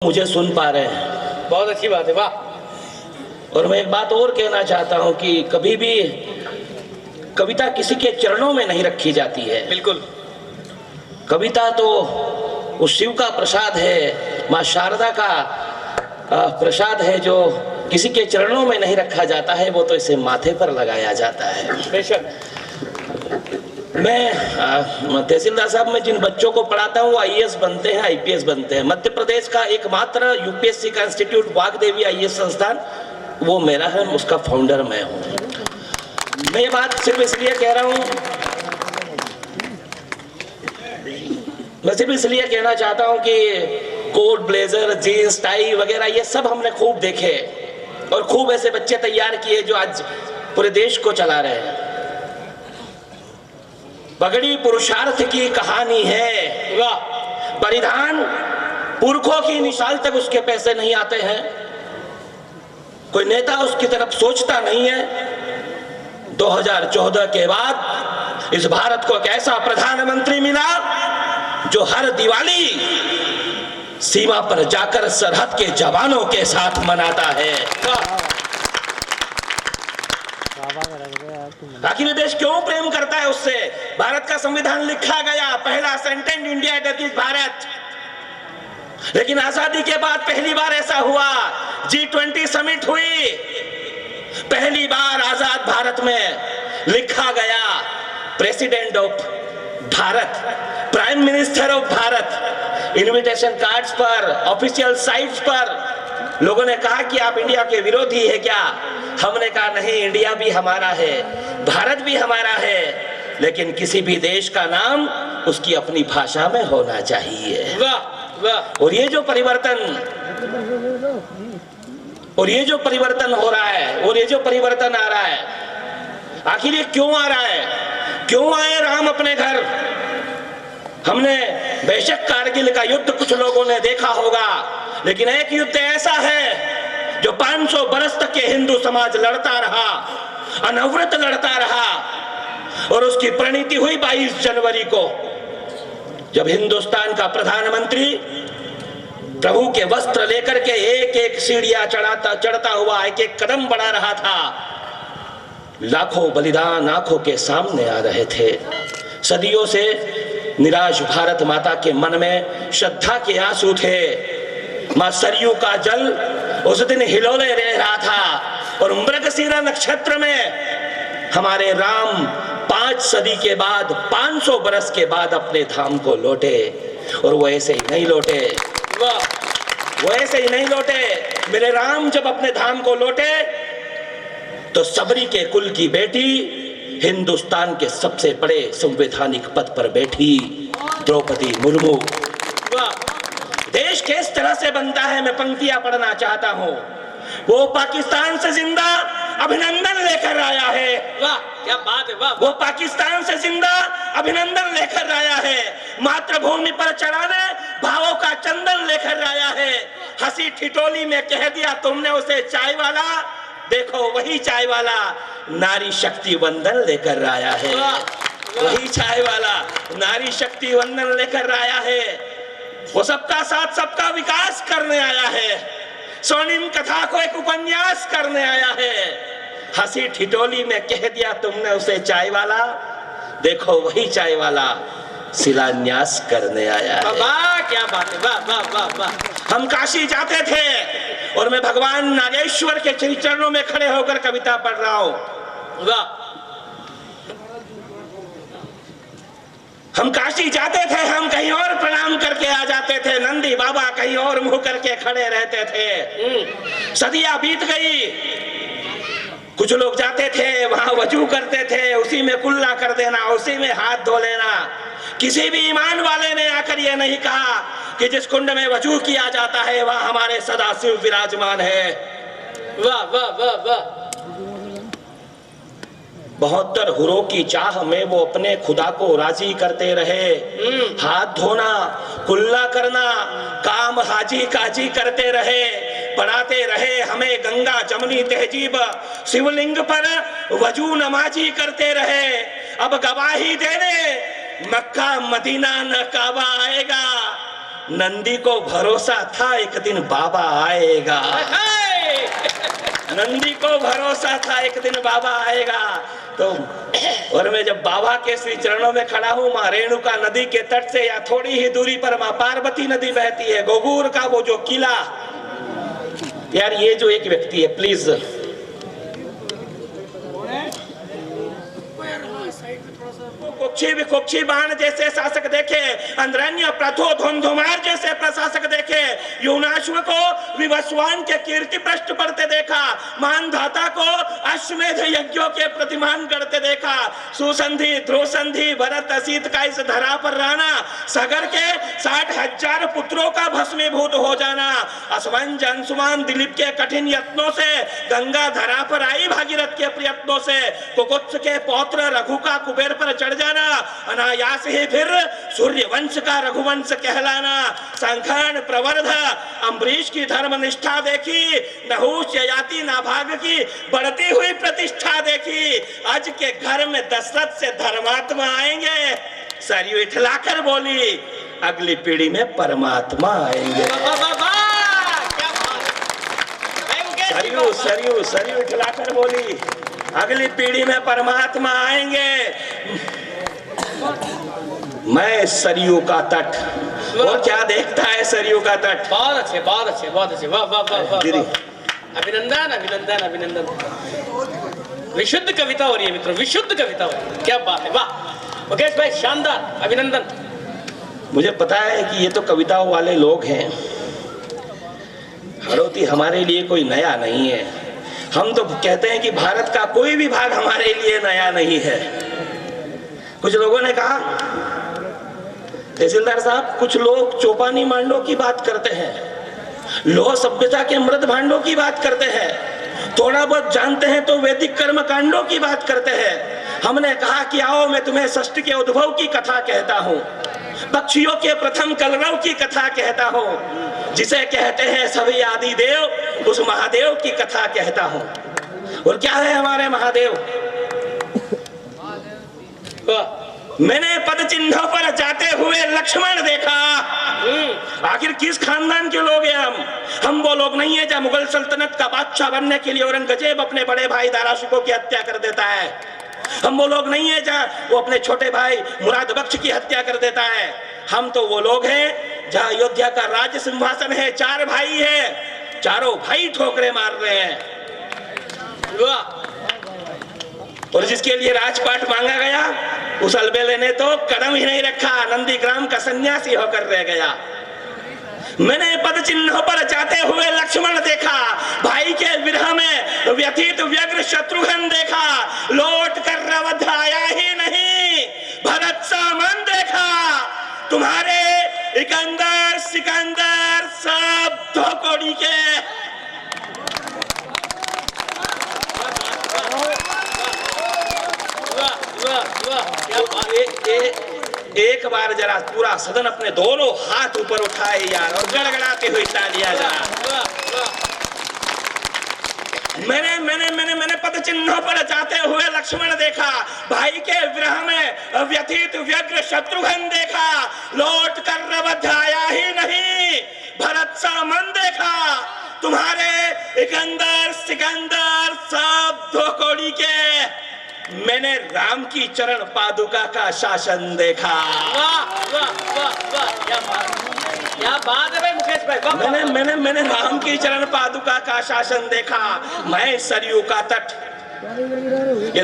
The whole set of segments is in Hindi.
मुझे सुन पा रहे हैं। बहुत अच्छी बात है, वाह। और मैं एक बात और कहना चाहता हूं कि कभी भी कविता किसी के चरणों में नहीं रखी जाती है। बिल्कुल। कविता तो उस शिव का प्रसाद है, माँ शारदा का प्रसाद है, जो किसी के चरणों में नहीं रखा जाता है, वो तो इसे माथे पर लगाया जाता है। बेशक। मैं तहसीलदार साहब, मैं जिन बच्चों को पढ़ाता हूँ वो आईएएस बनते हैं, आईपीएस बनते हैं। मध्य प्रदेश का एकमात्र यूपीएससी का इंस्टीट्यूट वाग्देवी आईएएस संस्थान वो मेरा है, उसका फाउंडर मैं हूँ। मैं ये बात सिर्फ इसलिए कह रहा हूँ, मैं सिर्फ इसलिए कहना चाहता हूँ कि कोट, ब्लेजर, जीन्स, टाई वगैरह ये सब हमने खूब देखे और खूब ऐसे बच्चे तैयार किए जो आज पूरे देश को चला रहे हैं। पगड़ी पुरुषार्थ की कहानी है, वाह। परिधान पुरखों की मिसाल तक उसके पैसे नहीं आते हैं, कोई नेता उसकी तरफ सोचता नहीं है। 2014 के बाद इस भारत को एक ऐसा प्रधानमंत्री मिला जो हर दिवाली सीमा पर जाकर सरहद के जवानों के साथ मनाता है। आखिर देश क्यों प्रेम करता है उससे? भारत का संविधान लिखा गया, पहला sentence India that is Bharat. लेकिन आजादी के बाद पहली बार ऐसा हुआ, G20 समिट हुई, पहली बार आजाद भारत में लिखा गया president of Bharat, prime minister of Bharat. Invitation cards पर, ऑफिशियल साइट्स पर लोगों ने कहा कि आप इंडिया के विरोधी है क्या? हमने कहा नहीं, इंडिया भी हमारा है, भारत भी हमारा है, लेकिन किसी भी देश का नाम उसकी अपनी भाषा में होना चाहिए। वाह वाह। और ये जो परिवर्तन हो रहा है और ये जो परिवर्तन आ रहा है, आखिर ये क्यों आ रहा है? क्यों आए राम अपने घर? हमने बेशक कारगिल का युद्ध कुछ लोगों ने देखा होगा, लेकिन एक युद्ध ऐसा है जो 500 बरस तक के हिंदू समाज लड़ता रहा, अनवरत लड़ता रहा, और उसकी परिणति हुई 22 जनवरी को, जब हिंदुस्तान का प्रधानमंत्री प्रभु के वस्त्र लेकर के एक एक सीढ़ियां चढ़ता हुआ एक एक कदम बढ़ा रहा था। लाखों बलिदान आंखों के सामने आ रहे थे। सदियों से निराश भारत माता के मन में श्रद्धा के आंसू थे। मां सरयू का जल उस दिन हिलोले रह रहा था, और मृगशिरा नक्षत्र में हमारे राम 5 सदी के बाद, 500 बरस के बाद अपने धाम को लौटे। और वो ऐसे ही नहीं लौटे, वो ऐसे ही नहीं लौटे। मेरे राम जब अपने धाम को लौटे तो सबरी के कुल की बेटी हिंदुस्तान के सबसे बड़े संवैधानिक पद पर बैठी, द्रौपदी मुर्मू। देश किस तरह से बनता है, मैं पंक्तियां पढ़ना चाहता हूं। वो पाकिस्तान से जिंदा अभिनंदन लेकर आया है। वाह क्या बात है, वाह। वो पाकिस्तान से जिंदा अभिनंदन लेकर आया है, मातृभूमि पर चढ़ाने भावों का चंदन लेकर आया है। हंसी ठिठोली में कह दिया तुमने उसे चाय वाला, देखो वही चाय वाला नारी शक्ति वंदन लेकर आया है। वही चाय वाला नारी शक्ति वंदन लेकर आया है। वो सबका साथ सबका विकास करने आया है। स्वर्णिम कथा को एक उपन्यास करने आया है। हंसी ठिठोली में कह दिया तुमने उसे चाय वाला, देखो वही चाय वाला शिलान्यास करने आया है। वाह क्या बात है, वाह वाह वाह वाह। हम काशी जाते थे और मैं भगवान नागेश्वर के चरणों में खड़े होकर कविता पढ़ रहा हूं। वाह। हम काशी जाते थे, हम कहीं और प्रणाम करके आ जाते थे, नंदी बाबा कहीं और मुंह करके खड़े रहते थे। सदियां बीत गई, कुछ लोग जाते थे वहां वजू करते थे, उसी में कुल्ला कर देना, उसी में हाथ धो लेना। किसी भी ईमान वाले ने आकर यह नहीं कहा कि जिस कुंड में वजू किया जाता है वहां हमारे सदाशिव विराजमान है। वाह वाह वाह वाह। 72 हुरों की चाह में वो अपने खुदा को राजी करते रहे। हाथ धोना, कुल्ला करना, काम हाजी काजी करते रहे, पढ़ाते रहे हमें गंगा जमुनी तहजीब, शिवलिंग पर वजू नमाजी करते रहे। अब गवाही देने मक्का मदीना न काबा आएगा, नंदी को भरोसा था एक दिन बाबा आएगा। नंदी को भरोसा था एक दिन बाबा आएगा। तो और मैं जब बाबा के श्री चरणों में खड़ा हूँ, माँ रेणुका नदी के तट से या थोड़ी ही दूरी पर माँ पार्वती नदी बहती है, गोगूर का वो जो किला। यार ये जो एक व्यक्ति है, प्लीज कुक्षी बाण जैसे शासक देखे, अंद्रन्य प्रथो धुंधुमार जैसे प्रशासक देखे, युनाश्व को विवस्वान के कीर्ति पृष्ठ पढ़ते देखा, मानधाता को अश्वमेध यज्ञों के प्रतिमान करते देखा, सुसंधि ध्रुवसंधि भरत असीत का इस धरा पर रहना, सागर के 60,000 पुत्रों का भस्मीभूत हो जाना, असमंज अंशुमान दिलीप के कठिन यत्नों से गंगा धरा पर आई भागीरथ के प्रयत्नों से, कुकुत्स के पौत्र रघु का कुबेर पर चढ़ जाना, अनायास ही फिर सूर्य वंश का रघुवंश कहलाना, संखान प्रवर्ध अम्बरीश की धर्म निष्ठा देखी, नहुष ययाति नाभाग की बढ़ती हुई प्रतिष्ठा देखी, आज के घर में दशरथ से धर्मात्मा आएंगे, सरयू इठलाकर बोली अगली पीढ़ी में परमात्मा आएंगे। सरयू सरयू सरयू इठलाकर बोली अगली पीढ़ी में परमात्मा आएंगे। मैं सरयू का तट, और क्या देखता है सरयू का तट। बहुत अच्छे बहुत अच्छे बहुत अच्छे, वाह वाह वाह वाह, अभिनंदन अभिनंदन अभिनंदन। विशुद्ध कविता हो रही है मित्रों, विशुद्ध कविता हो रही है, क्या बात है, वाह मुकेश भाई शानदार, अभिनंदन। मुझे पता है कि ये तो कविताओं वाले लोग हैं, हड़ौती हमारे लिए कोई नया नहीं है। हम तो कहते हैं कि भारत का कोई भी भाग हमारे लिए नया नहीं है। कुछ लोगों ने कहा तहसीलदार साहब, कुछ लोग चौपानी मांडों की बात करते हैं, लोह सभ्यता के मृत भांडों की बात करते हैं, थोड़ा बहुत जानते हैं तो वैदिक कर्म कांडों की बात करते हैं। हमने कहा कि आओ मैं तुम्हें सृष्टि के उद्भव की कथा कहता हूँ, पक्षियों के प्रथम कलरव की कथा कहता हूँ, जिसे कहते हैं सभी आदि देव, उस महादेव की कथा कहता हूँ। और क्या है हमारे महादेव? मैंने पद चिन्हों पर जाते हुए लक्ष्मण देखा। आखिर किस खानदान के लोग हैं हम वो लोग नहीं है जहाँ मुगल सल्तनत का बादशाह बनने के लिए औरंगजेब अपने बड़े भाई दारा शिकोह की हत्या कर देता है। हम वो लोग नहीं है जहाँ वो अपने छोटे भाई मुराद बख्श की हत्या कर देता है। हम तो वो लोग हैं जहाँ अयोध्या का राज्य सिंहासन है, 4 भाई है, चारों भाई ठोकरे मार रहे हैं, और जिसके लिए राजपाट मांगा गया उस अलबेले ने तो कदम ही नहीं रखा, नंदीग्राम का सन्यासी होकर रह गया। मैंने पद चिन्हों पर जाते हुए लक्ष्मण देखा, भाई के विरह में व्यथित व्यग्र शत्रुघ्न देखा, लौट कर अवध आया ही नहीं भरत सा मन देखा, तुम्हारे इकंदर सिकंदर सब धोकोड़ी के। एक बार जरा पूरा सदन अपने दोनों हाथ ऊपर उठाए यार और गड़गड़ाते हुए तालियां जरा। मैंने पद चिन्हों पर जाते हुए लक्ष्मण देखा, भाई के विरह में व्यथित व्यग्र शत्रुघ्न देखा, लौट कर अवध आया ही नहीं भरत सा मन देखा, तुम्हारे इकंदर सिकंदर सब धोकोड़ी के। मैंने राम की चरण पादुका का शासन देखा। वाह वाह वाह वाह, क्या बात है भाई मुकेश भाई। मैंने राम की चरण पादुका का शासन देखा। मैं सरयू का तट, ये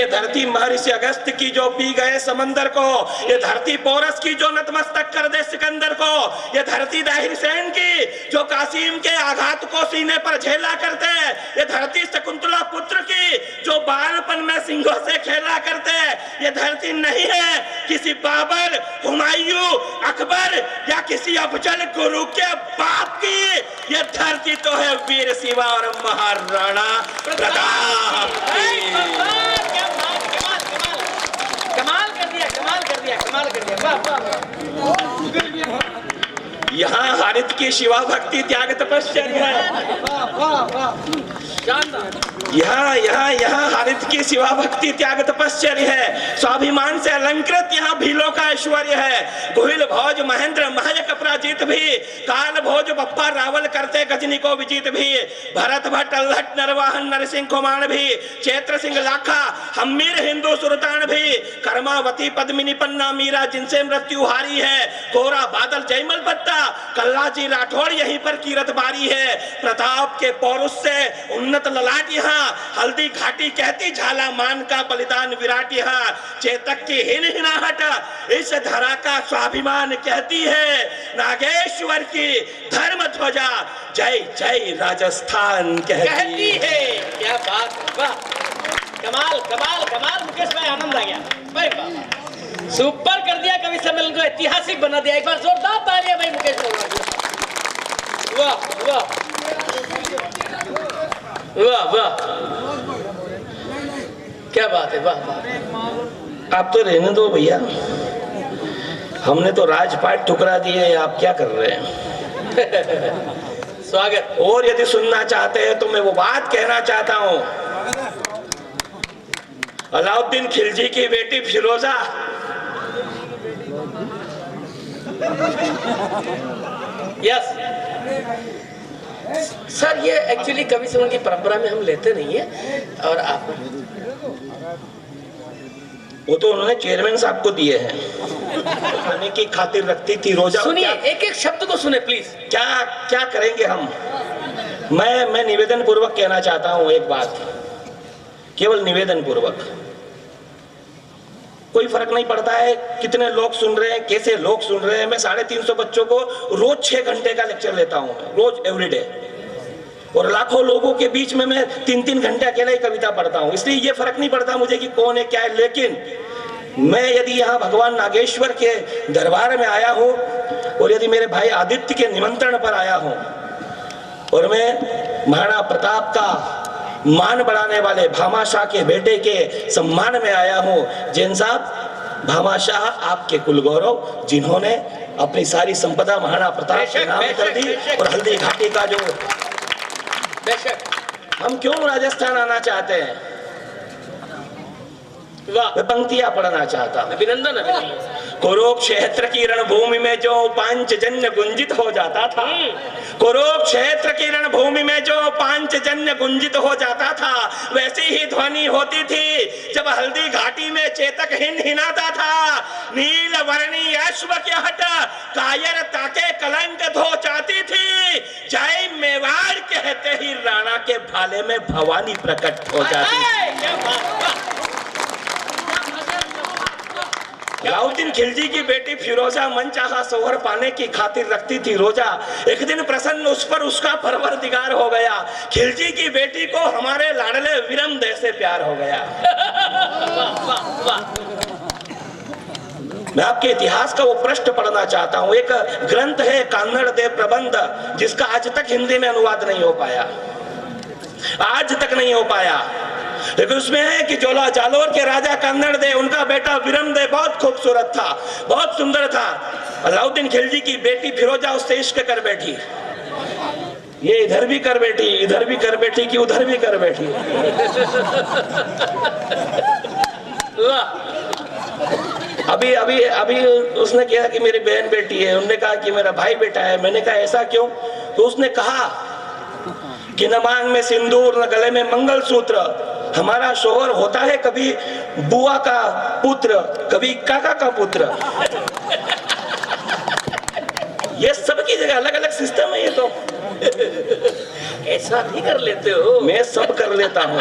धरती महर्षि अगस्त की जो पी गए समंदर को, ये धरती पोरस की जो नतमस्तक कर दे सिकंदर को, ये धरती दाहिर सेन की जो कासिम के आघात को सीने पर झेला करते, ये धरती शकुंतला पुत्र की जो बालपन में सिंहों से खेला करते, ये धरती नहीं है किसी बाबर, हुमायूं, अकबर या किसी अफजल गुरु के बाप की, ये धरती तो है वीर शिवा और महाराणा प्रताप। कमाल कर दिया वाह। यहाँ हरित की शिवा भक्ति त्याग तपश्चर्या है। यहाँ हरित की शिवा भक्ति त्याग तपश्चर्या है। स्वाभिमान से अलंकृत जगत यहाँ भीलों का ऐश्वर्य है। गुहिल भोज महेंद्र महज अपराजित भी, काल भोज बप्पा रावल करते गजनी को विजित भी, भरत भट्ट अल्हट नरवाहन नरसिंह कुमार भी, चैत्र सिंह लाखा हमीर हिंदू सुल्तान भी, कर्मावती पद्मिनी पन्ना मीरा जिनसे मृत्यु हारी है, कोरा बादल जयमल बत्ता कल्लाजी राठौड़ यहीं पर कीरत बारी है, प्रताप के पौरुष से उन्नत ललाट यहाँ, हल्दी घाटी कहती झाला मान का बलिदान विराट यहाँ, चेतक की हिन हिनाहट इस धरा का स्वाभिमान कहती है, नागेश्वर की धर्म ध्वजा जय जय राजस्थान कहती है। क्या बात है, वाह, कमाल कमाल कमाल। मुकेश भाई आनंद आ गया भाई, वाह, सुपर कर दिया कवि सम्मेलन को, ऐतिहासिक बना दिया। एक बार जोरदार तालियां भाई मुकेश भाई। वाह वाह वाह वाह, क्या बात है, वाह वाह। आप तो रहने दो भैया, हमने तो राजपाट ठुकरा दिए, आप क्या कर रहे हैं? स्वागत। और यदि सुनना चाहते हैं तो मैं वो बात कहना चाहता हूं, अलाउद्दीन खिलजी की बेटी फिरोजा यस सर, ये एक्चुअली कवि सम्मेलन की परंपरा में हम लेते नहीं है, और आप वो तो उन्होंने चेयरमैन साहब को दिए हैं, खाने की खातिर रखती थी रोजा। सुनिए, एक एक शब्द को सुने प्लीज। क्या क्या करेंगे हम? मैं निवेदन पूर्वक कहना चाहता हूं एक बात, केवल निवेदन पूर्वक। कोई फर्क नहीं पड़ता है कितने लोग सुन रहे हैं, कैसे लोग सुन रहे हैं। मैं 350 बच्चों को रोज 6 घंटे का लेक्चर लेता हूं, रोज एवरीडे, और लाखों लोगों के बीच में मैं 3-3 घंटे अकेला ही कविता पढ़ता हूं। इसलिए ये फर्क नहीं पड़ता मुझे कि कौन है क्या है। लेकिन मैं यदि यहाँ भगवान नागेश्वर के दरबार में आया हूं, और यदि मेरे भाई आदित्य के निमंत्रण पर आया हूं, और मैं महाराणा प्रताप का मान बढ़ाने वाले भामाशाह के बेटे के सम्मान में आया हूं। जैन साहब, भामाशाह आपके कुल गौरव, जिन्होंने अपनी सारी संपदा महाराणा प्रताप के नाम कर दी, और हल्दी घाटी का जो हम क्यों राजस्थान आना चाहते हैं, मैं पंक्तियां पढ़ना चाहता हूं। अभिनंदन अभिनंदन। कुरुक्षेत्र की रणभूमि में जो पांचजन्य गुंजित हो जाता था, कुरुक्षेत्र की रणभूमि में जो पांचजन्य गुंजित हो जाता था, वैसी ही ध्वनि होती थी जब हल्दी घाटी में चेतक हिन हिनाता था। नील वर्णी अश्व के हट कायर ताके कलंक धो जाती थी, जय मेवाड़ कहते ही राणा के भाले में भवानी प्रकट हो जाती थी। अलाउद्दीन खिलजी की बेटी फिरोजा मनचाहा सोहर पाने की खातिर रखती थी रोजा। एक दिन प्रसन्न उस पर उसका परवरदिगार हो गया, खिलजी की बेटी को हमारे लाडले विरमदेव से प्यार हो गया। मैं आपके इतिहास का वो पृष्ठ पढ़ना चाहता हूँ। एक ग्रंथ है कान्नड़ देव प्रबंध, जिसका आज तक हिंदी में अनुवाद नहीं हो पाया, आज तक नहीं हो पाया। लेकिन उसमें है कि जोला जालोर के राजा कान्नड़ देव, उनका बेटा विरमदेव बहुत खूबसूरत था, बहुत सुंदर था। अलाउद्दीन खिलजी की बेटी फिरोजा उससे इश्क कर बैठी। ये इधर भी कर बैठी, इधर भी कर बैठी, कि उधर भी कर बैठी। अभी अभी अभी उसने कहा कि मेरी बहन बेटी है, उन्होंने कहा कि मेरा भाई बेटा है। मैंने कहा ऐसा क्यों? तो उसने कहा कि न मांग में सिंदूर न गले में मंगलसूत्र, हमारा शोहर होता है कभी बुआ का पुत्र, कभी काका का पुत्र। ये सबकी जगह अलग अलग सिस्टम है। ये तो ऐसा भी कर लेते हो? मैं सब कर लेता हूँ।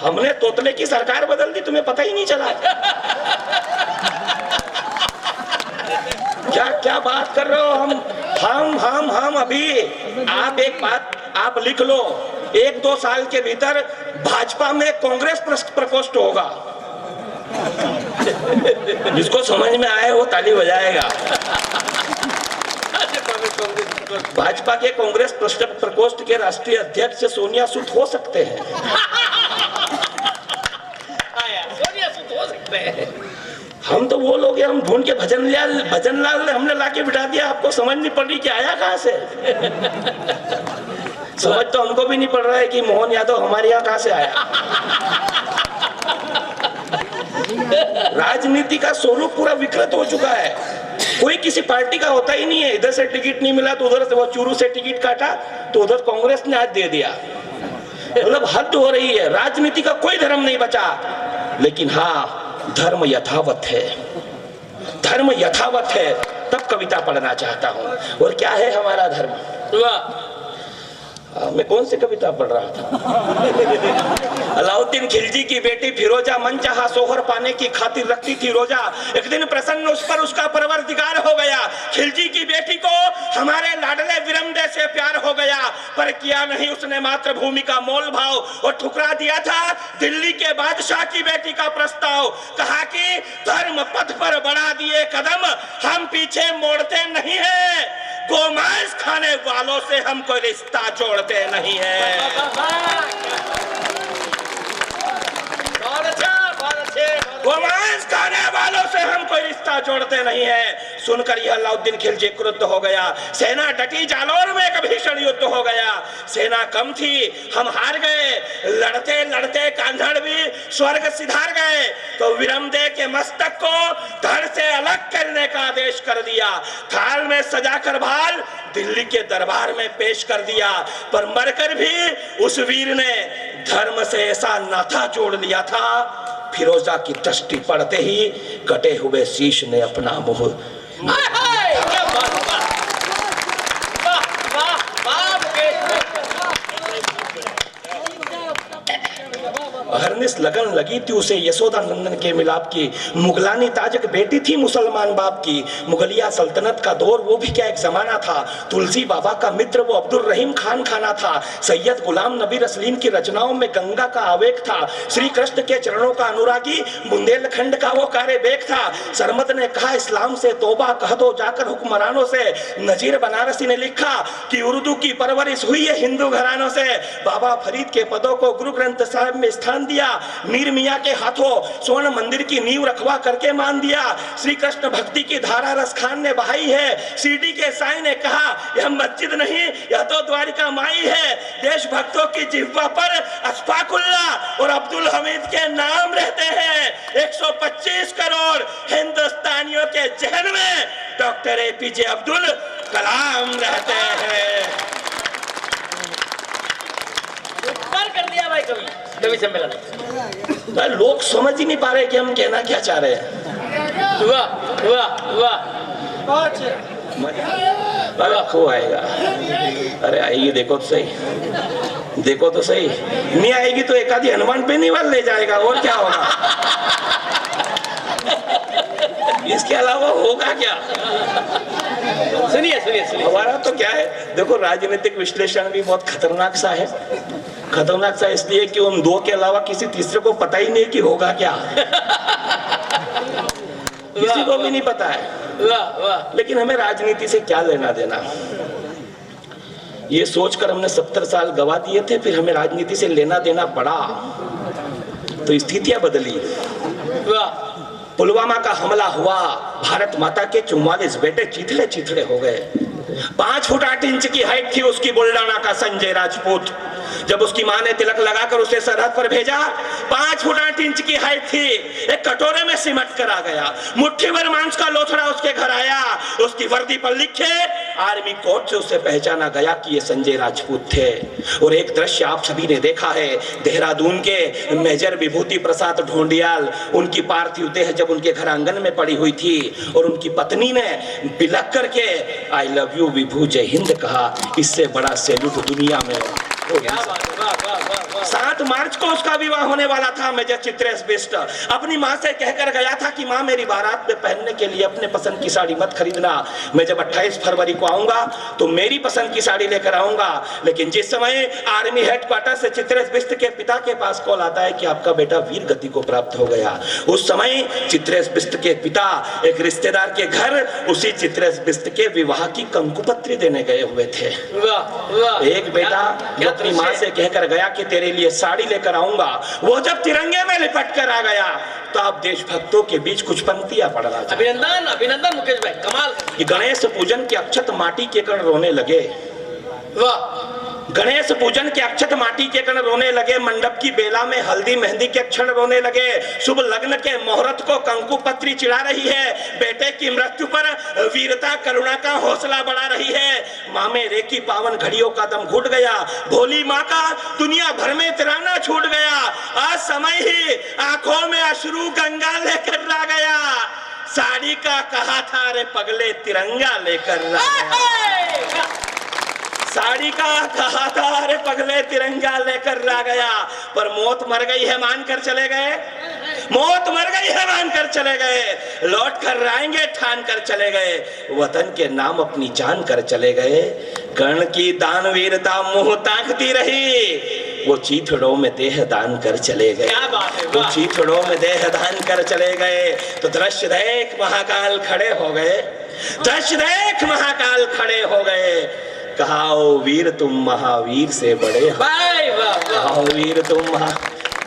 हमने तोतले की सरकार बदल दी, तुम्हें पता ही नहीं चला। क्या क्या बात कर रहे हो? हम अभी, आप एक बात आप लिख लो, 1-2 साल के भीतर भाजपा में कांग्रेस प्रकोष्ठ होगा। जिसको समझ में आए वो ताली बजाएगा। भाजपा के कांग्रेस प्रकोष्ठ के राष्ट्रीय अध्यक्ष सोनिया सूद हो सकते हैं। सोनिया सूद हो सकते हैं। हम तो वो लोग हैं, हम ढूंढ के भजन लाल हमने लाके बिठा दिया। आपको समझ नहीं पड़ रही कि आया कहां से? समझ तो हमको भी नहीं पड़ रहा है कि मोहन यादव हमारे यहाँ कहां से आया। राजनीति का स्वरूप पूरा विकृत हो चुका है। कोई किसी पार्टी का होता ही नहीं है। इधर से टिकट नहीं मिला तो उधर से, वो चूरू से टिकट काटा तो उधर कांग्रेस ने आज दे दिया। मतलब हद हो रही है। राजनीति का कोई धर्म नहीं बचा। लेकिन हाँ, धर्म यथावत है, धर्म यथावत है। तब कविता पढ़ना चाहता हूं। और क्या है हमारा धर्म? मैं कौन सी कविता पढ़ रहा था? अलाउद्दीन खिलजी की बेटी फिरोजा मनचाहा सोहर पाने की खातिर रखती थी रोजा। एक दिन प्रसन्न उस पर उसका परवरदिगार हो गया। खिलजी की बेटी को हमारे लाडले विरमदे से प्यार हो गया, पर किया नहीं उसने मातृभूमि का मोल भाव और ठुकरा दिया था दिल्ली के बादशाह की बेटी का प्रस्ताव। कहा कि धर्म पथ पर बढ़ा दिए कदम, हम पीछे मोड़ते नहीं है, गोमांस खाने वालों से हम कोई रिश्ता जोड़ते नहीं है। गोमांस खाने वालों से हम कोई रिश्ता जोड़ते नहीं है। सुनकर यह अलाउद्दीन खिलजी क्रुद्ध हो गया। सेना डटी, जालौर में एक भीषण युद्ध हो गया। सेना कम थी, हम हार गए। लड़ते लड़ते कांधड़ भी स्वर्ग सिधार गए तो विरमदे के मस्तक को धड़ से अलग करने का आदेश कर दिया। थाल में सजाकर भाल दिल्ली के दरबार में पेश कर दिया। पर मरकर भी उस वीर ने धर्म से ऐसा नाता जोड़ लिया था, फिरोजा की दृष्टि पड़ते ही कटे हुए शीश ने अपना मुंह। क्या बात, वाह वाह वाह। हरनिस लगन लगी थी उसे यशोदा नंदन के मिलाप की। मुगलानी ताजक बेटी थी मुसलमान बाप की। मुगलिया सल्तनत का दौर वो भी क्या एक जमाना था। तुलसी बाबा का मित्र वो अब्दुल रहीम खान खाना था। सैयद गुलाम नबी रसलीम की रचनाओं में गंगा का आवेग था। श्री कृष्ण के चरणों का अनुरागी बुंदेलखंड का वो कारे बेग था। सरमद ने कहा इस्लाम से तौबा कह दो जाकर हुक्मरानों से। नजीर बनारसी ने लिखा कि उर्दू की परवरिश हुई है हिंदू घरानों से। बाबा फरीद के पदों को गुरु ग्रंथ साहिब में स्थान दिया। मीर मियाँ के हाथों स्वर्ण मंदिर की नींव रखवा करके मान दिया। श्री कृष्ण भक्ति की धारा रस खान ने बहाई है। सीडी के साई ने कहा यह मस्जिद नहीं, यह तो द्वारिका माई है। देश भक्तों की जिह्वा पर अशफाकुल्ला और अब्दुल हमीद के नाम रहते हैं। 125 करोड़ हिंदुस्तानियों के जहन में डॉक्टर एपीजे अब्दुल कलाम रहते हैं। कर दिया भाई कवि सम्मेलन। लोग समझ ही नहीं पा रहे कि हम कहना क्या चाह रहे हैं। वाह वाह वाह, अरे खो आएगा। अरे आएगी, देखो तो सही, देखो तो सही। नहीं आएगी तो एक आधी हनुमान बेनीवाल ले जाएगा, और क्या होगा। इसके अलावा होगा क्या? सुनिए सुनिए सुनिए। हमारा तो क्या है, देखो राजनीतिक विश्लेषण भी बहुत खतरनाक सा है। खतरनाक सा इसलिए कि उन दो के अलावा किसी तीसरे को पता ही नहीं कि होगा क्या। किसी को भी नहीं पता है। वाह वाह। लेकिन हमें राजनीति से क्या लेना देना, ये सोचकर हमने 70 साल गवा दिए थे। फिर हमें राजनीति से लेना देना पड़ा तो स्थितियां बदली। वाह। पुलवामा का हमला हुआ, भारत माता के 44 बेटे चिथड़े चिथड़े हो गए। 5 फुट 8 इंच की हाइट थी उसकी बुल्डाना का संजय राजपूत। जब उसकी मां ने तिलक लगाकर उसे सरहद पर भेजा, 5 फुट 8 इंच की हाइट थी, एक कटोरे में सिमट कर आ गया। मुट्ठी भर मांस का लोथड़ा उसके घर आया। उसकी वर्दी पर लिखे आर्मी कोड से उसे पहचाना गया कि ये संजय राजपूत थे। और एक दृश्य आप सभी ने देखा है, देहरादून के मेजर विभूति प्रसाद ढोंडियाल, उनकी पार्थिव देह जब उनके घर आंगन में पड़ी हुई थी और उनकी पत्नी ने बिलख करके आई लव यू विभू जय हिंद कहा, इससे बड़ा सैल्यूट दुनिया में। क्या बात है, वाह वाह वाह। 7 मार्च को उसका विवाह होने वाला था। मेजर चित्रेश बिष्ट अपनी मां से कहकर गया था कि मां मेरी बारात में पहनने के लिए अपने पसंद की साड़ी मत खरीदना। मैं जब 28 फरवरी को आऊंगा तो मेरी पसंद की साड़ी लेकर आऊंगा। लेकिन जिस समय आर्मी हेडक्वार्टर से चित्रेश बिष्ट के पिता के पास कॉल आता है कि आपका बेटा वीर गति को प्राप्त हो गया, उस समय चित्रेश बिष्ट के पिता एक रिश्तेदार के घर उसी चित्रेश बिष्ट के विवाह की कंकुपत्री देने गए हुए थे। वाह वाह। एक बेटा अपनी मां से कहकर गया कि तेरे लिए साड़ी लेकर आऊंगा, वो जब तिरंगे में लिपट कर आ गया तो आप देशभक्तों के बीच कुछ पंक्तियां पढ़ रहा था। अभिनंदन अभिनंदन मुकेश भाई, कमाल। कि गणेश पूजन के अक्षत माटी के कण रोने लगे। वाह। गणेश पूजन के अक्षत माटी के कण रोने लगे, मंडप की बेला में हल्दी मेहंदी के क्षण रोने लगे, शुभ लग्न के मुहूर्त को कंकु पत्री चिढ़ा रही है, बेटे की मृत्यु पर वीरता करुणा का हौसला बढ़ा रही है। माँ मेरे की पावन घड़ियों का दम घुट गया, भोली माँ का दुनिया भर में तिराना छूट गया, आज समय ही आंखों में अश्रु गंगा लेकर ला गया, साड़ी का कहा था रे पगले तिरंगा लेकर ला गया, साड़ी का कहा था अरे पगले तिरंगा लेकर ला गया, पर मौत मर गई है मानकर चले गए, मौत मर गई है मानकर चले गए, लौट कर आएंगे ठान कर चले गए, वतन के नाम अपनी जान कर चले गए, कर्ण की दानवीरता मुंह ताकती रही, वो चीथड़ों में देह दान कर चले गए, क्या बात है, वो चीथड़ों में देह दान कर चले गए। तो दृश्य देख महाकाल खड़े हो गए, दृश्य देख महाकाल खड़े हो गए, कहा ओ वीर तुम महावीर से बड़े, कहा वीर तुम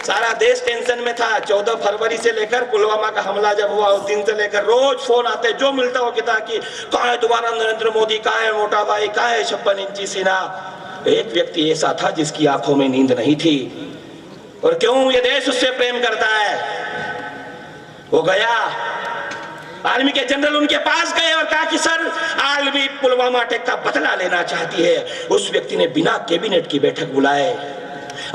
सारा देश टेंशन में था। 14 फरवरी से लेकर पुलवामा का हमला जब हुआ उस दिन से लेकर रोज फोन आते, जो मिलता हो कहता कि कहाँ है दोबारा नरेंद्र मोदी, कहाँ है मोटा भाई, कहाँ है 56 इंची सीना। एक व्यक्ति ऐसा था जिसकी आंखों में नींद नहीं थी, और क्यों ये देश उससे प्रेम करता है। वो गया, आर्मी के जनरल उनके पास गए और कहा कि सर आर्मी पुलवामा अटैक का बदला लेना चाहती है। उस व्यक्ति ने बिना कैबिनेट की बैठक बुलाए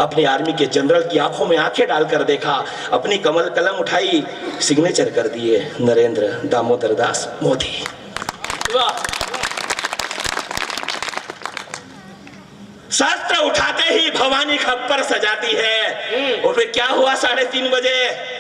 अपने आर्मी के जनरल की आंखों में आंखें डालकर देखा, अपनी कमल कलम उठाई, सिग्नेचर कर दिए नरेंद्र दामोदर दास मोदी। शस्त्र उठाते ही भवानी खप्पर सजाती है, और फिर क्या हुआ 3:30 बजे,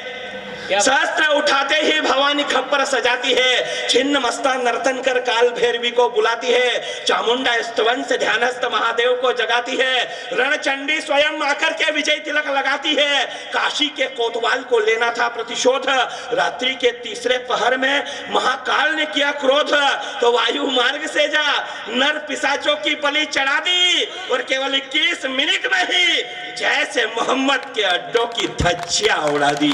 शस्त्र उठाते ही भवानी खप्पर सजाती है, छिन्न मस्ता नर्तन कर काल भैरवी को बुलाती है, चामुंडा स्तवन से ध्यानस्थ महादेव को जगाती है, रणचंडी स्वयं आकर के विजय तिलक लगाती है। काशी के कोतवाल को लेना था प्रतिशोध, रात्रि के तीसरे पहर में महाकाल ने किया क्रोध, तो वायु मार्ग से जा नर पिशाचों की बलि चढ़ा दी, और केवल 21 मिनट में ही जैसे मोहम्मद के अड्डों की धज्जियां उड़ा दी।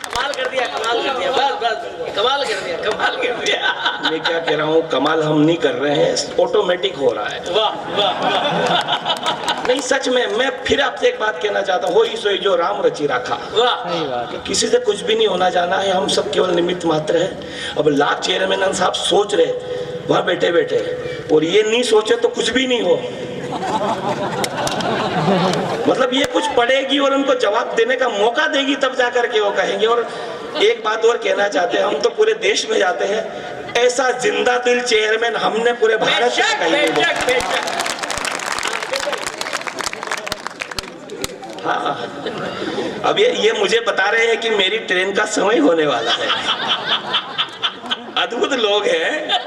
कमाल कर दिया, कमाल कर दिया, बस बस कमाल कर दिया, कमाल कर दिया। मैं क्या कह रहा हूँ, कमाल हम नहीं कर रहे हैं, ऑटोमेटिक हो रहा है। वाह वाह नहीं सच में, मैं फिर आपसे एक बात कहना चाहता हूँ, हो ही सोई जो राम रची रखा। वाह, किसी से कुछ भी नहीं होना जाना है, हम सब केवल निमित्त मात्र है। अब लाख चेयरमैन साहब सोच रहे वहां बैठे बैठे, और ये नहीं सोचे तो कुछ भी नहीं हो। मतलब ये कुछ पढ़ेगी और उनको जवाब देने का मौका देगी, तब जाकर के वो कहेंगे। और एक बात और कहना चाहते हैं, हम तो पूरे देश में जाते हैं, ऐसा जिंदा दिल चेयरमैन हमने पूरे भारत में कहीं नहीं देखा। हाँ, अब ये मुझे बता रहे हैं कि मेरी ट्रेन का समय होने वाला है। अद्भुत लोग हैं।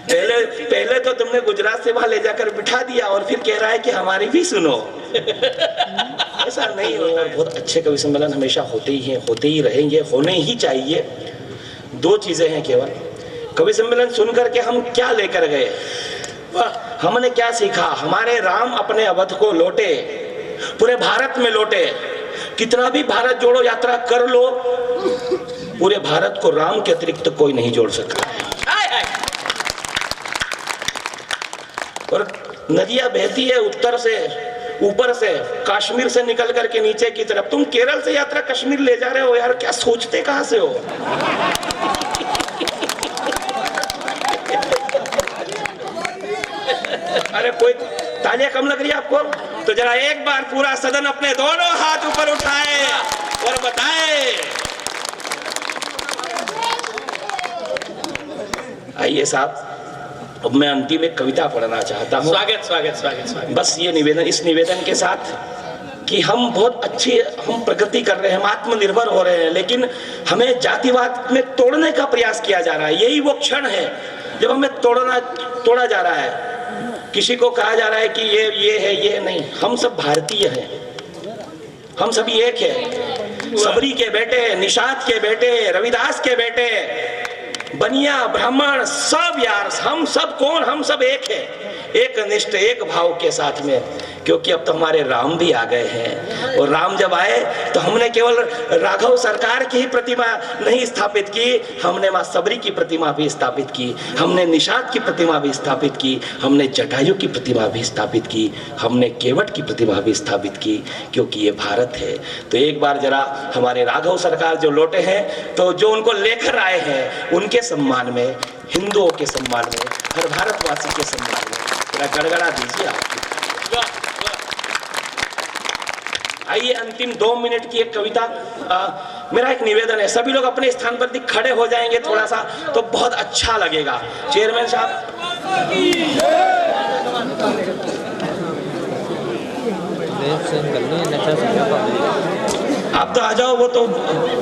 पहले तो तुमने गुजरात से वहां ले जाकर बिठा दिया, और फिर कह रहा है कि हमारी भी सुनो। ऐसा नहीं हो। बहुत अच्छे कवि सम्मेलन हमेशा होते ही हैं, होते ही रहेंगे, होने ही चाहिए। 2 चीजें हैं केवल। कवि सम्मेलन सुन करके हम क्या लेकर गए, हमने क्या सीखा। हमारे राम अपने अवध को लौटे, पूरे भारत में लौटे। कितना भी भारत जोड़ो यात्रा कर लो, पूरे भारत को राम के अतिरिक्त कोई नहीं जोड़ सकता है। और नदियां बहती है उत्तर से, ऊपर से, कश्मीर से निकल करके नीचे की तरफ। तुम केरल से यात्रा कश्मीर ले जा रहे हो यार, क्या सोचते कहां से हो। अरे कोई तालियां कम लग रही है आपको? तो जरा एक बार पूरा सदन अपने दोनों हाथ ऊपर उठाए और बताए। आइए साहब, अब मैं अंतिम एक कविता पढ़ना चाहता हूँ। स्वागत स्वागत स्वागत स्वागत। बस ये निवेदन, इस निवेदन के साथ कि हम बहुत अच्छी हम प्रगति कर रहे हैं, हम आत्मनिर्भर हो रहे हैं, लेकिन हमें जातिवाद में तोड़ने का प्रयास किया जा रहा है। यही वो क्षण है जब हमें तोड़ा जा रहा है। किसी को कहा जा रहा है कि ये है, ये नहीं। हम सब भारतीय हैं, हम सभी एक है। सबरी के बेटे, निषाद के बेटे, रविदास के बेटे, बनिया, ब्राह्मण, सब यार, हम सब कौन, हम सब एक है, एक निष्ठ, एक भाव के साथ में। क्योंकि अब तो हमारे राम भी आ गए हैं, और राम जब आए तो हमने केवल राघव सरकार की ही प्रतिमा नहीं स्थापित की, हमने माँ सबरी की प्रतिमा भी स्थापित की, हमने निषाद की प्रतिमा भी स्थापित की, हमने जटायु की प्रतिमा भी स्थापित की, हमने केवट की प्रतिमा भी स्थापित की, क्योंकि ये भारत है। तो एक बार जरा हमारे राघव सरकार जो लौटे हैं, तो जो उनको लेकर आए हैं, उनके सम्मान में, हिंदुओं के सम्मान में, हर भारतवासी के सम्मान में थोड़ा गड़गड़ा दीजिए आप। आइए अंतिम 2 मिनट की एक कविता। मेरा एक निवेदन है, सभी लोग अपने स्थान पर खड़े हो जाएंगे थोड़ा सा तो बहुत अच्छा लगेगा। चेयरमैन साहब, आप तो आ जाओ। वो तो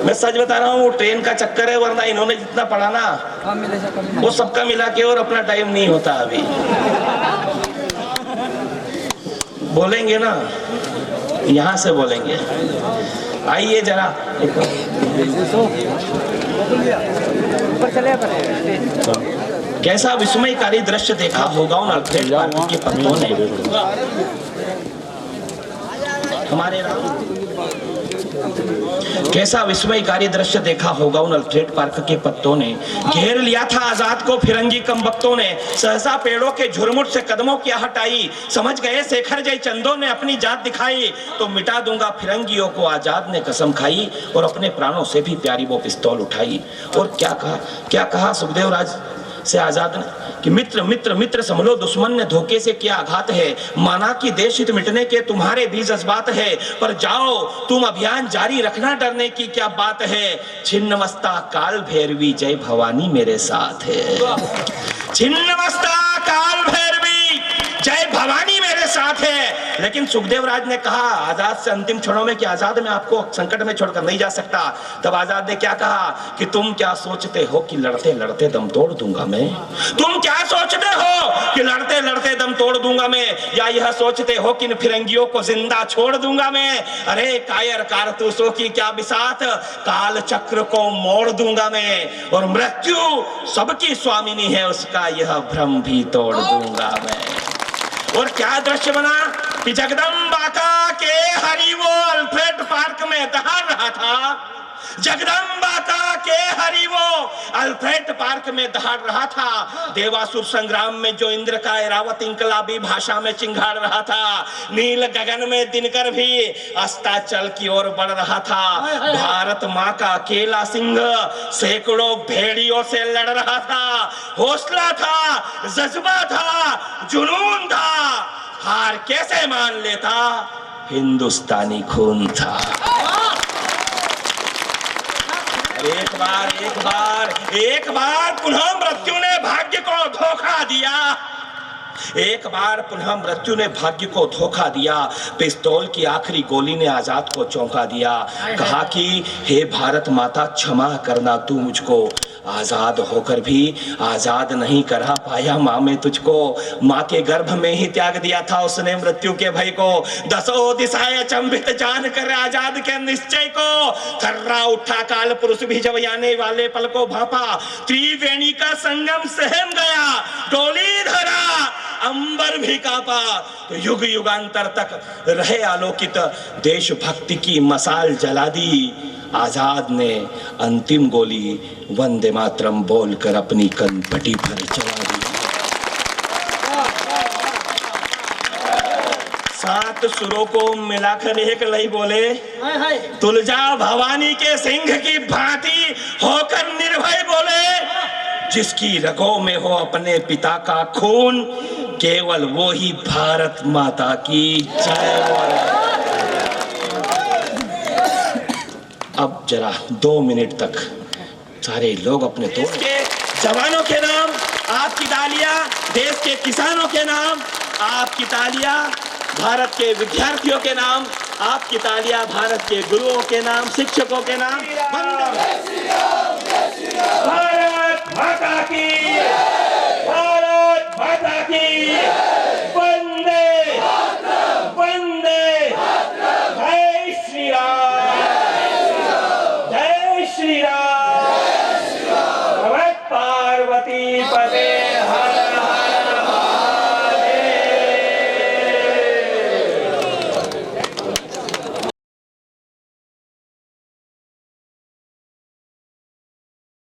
मैं सच बता रहा हूँ, वो ट्रेन का चक्कर है, वरना इन्होंने जितना पढ़ा ना वो सबका मिला के और अपना टाइम नहीं होता। अभी बोलेंगे ना, यहाँ से बोलेंगे। आइए जरा, कैसा विस्मयकारी दृश्य देखा होगा उन अल्फ्रेड पार्कर के पत्तों ने। हमारे कैसा विस्मयकारी दृश्य देखा होगा उन अल्फ्रेड पार्कर के पत्तों ने। घेर लिया था आजाद को फिरंगी कमबख्तों ने, सहसा पेड़ों के झुरमुट से कदमों क्या हटाई। समझ गए शेखर जय चंदों ने अपनी जात दिखाई, तो मिटा दूंगा फिरंगियों को आजाद ने कसम खाई। और अपने प्राणों से भी प्यारी वो पिस्तौल उठाई। और क्या कहा सुखदेव राज से आजाद ने कि मित्र मित्र मित्र समझो, दुश्मन ने धोखे से किया आघात है। माना कि देश हित मिटने के तुम्हारे भी जज्बात है, पर जाओ तुम अभियान जारी रखना, डरने की क्या बात है। छिन्नमस्ता काल भैरवी जय भवानी मेरे साथ है। छिन्नमस्ता काल भैरवी जय भवानी मेरे साथ है। लेकिन सुखदेव राज ने कहा आजाद से अंतिम क्षणों में कि आजाद मैं आपको संकट में छोड़कर नहीं जा सकता। तब आजाद ने क्या कहा कि तुम क्या सोचते हो कि लड़ते लड़ते दम तोड़ दूंगा मैं। तुम क्या सोचते हो कि लड़ते लड़ते दम तोड़ दूंगा मैं, या यह सोचते हो कि इन फिरंगियों को जिंदा छोड़ दूंगा मैं। अरे कायर कारतूसों की क्या बिसात, काल चक्र को मोड़ दूंगा मैं। और मृत्यु सबकी स्वामिनी है, उसका यह भ्रम भी तोड़ दूंगा मैं। और क्या दृश्य बना कि जगदम्बा का के हरि वो अल्फ्रेड पार्क में दहाड़ रहा था। जगदम्बा का के हरि वो अल्फ्रेड पार्क में दहाड़ रहा था। देवासुर संग्राम में जो इंद्र का ऐरावत इंकलाबी भाषा में चिंगाड़ रहा था। नील गगन में दिनकर भी अस्ताचल की ओर बढ़ रहा था। भारत माँ का अकेला सिंह सैकड़ों भेड़ियों से लड़ रहा था। हौसला था, जज्बा था, जुनून था। हार कैसे मान लेता, हिंदुस्तानी खून था। एक बार पुनः मृत्यु ने भाग्य को धोखा दिया। एक बार पुनः मृत्यु ने भाग्य को धोखा दिया। पिस्तौल की आखिरी गोली ने आजाद को चौंका दिया। कहा कि हे भारत माता क्षमा करना, तू मुझको आजाद होकर भी आजाद नहीं करा पाया माँ में तुझको। माँ के गर्भ में ही त्याग दिया था उसने मृत्यु के भय को। दसों दिशाएं अचंभित जान कर आजाद के निश्चय को। थर्रा उठा काल पुरुष भी जब आने वाले पल को भापा। त्रिवेणी का संगम सहम गया, डोली धरा अंबर भी कांपा। तो युग युगांतर तक रहे आलोकित, देशभक्ति की मसाल जला दी। आजाद ने अंतिम गोली वंदे मातरम बोलकर अपनी कनपटी पर चला दी। 7 सुरों को मिलाकर एक लय बोले, तुलजा भवानी के सिंह की भांति होकर निर्भय बोले। जिसकी रगों में हो अपने पिता का खून, केवल वो ही भारत माता की जय बोले। अब जरा 2 मिनट तक सारे लोग अपने देश के जवानों के नाम आपकी तालियां, देश के किसानों के नाम आपकी तालियां, भारत के विद्यार्थियों के नाम आपकी तालियां, भारत के गुरुओं के नाम, शिक्षकों के नाम। भारत माता की, भारत माता की, वंदे वंदे, जय श्री राम, जय श्री राम, पार्वती पते।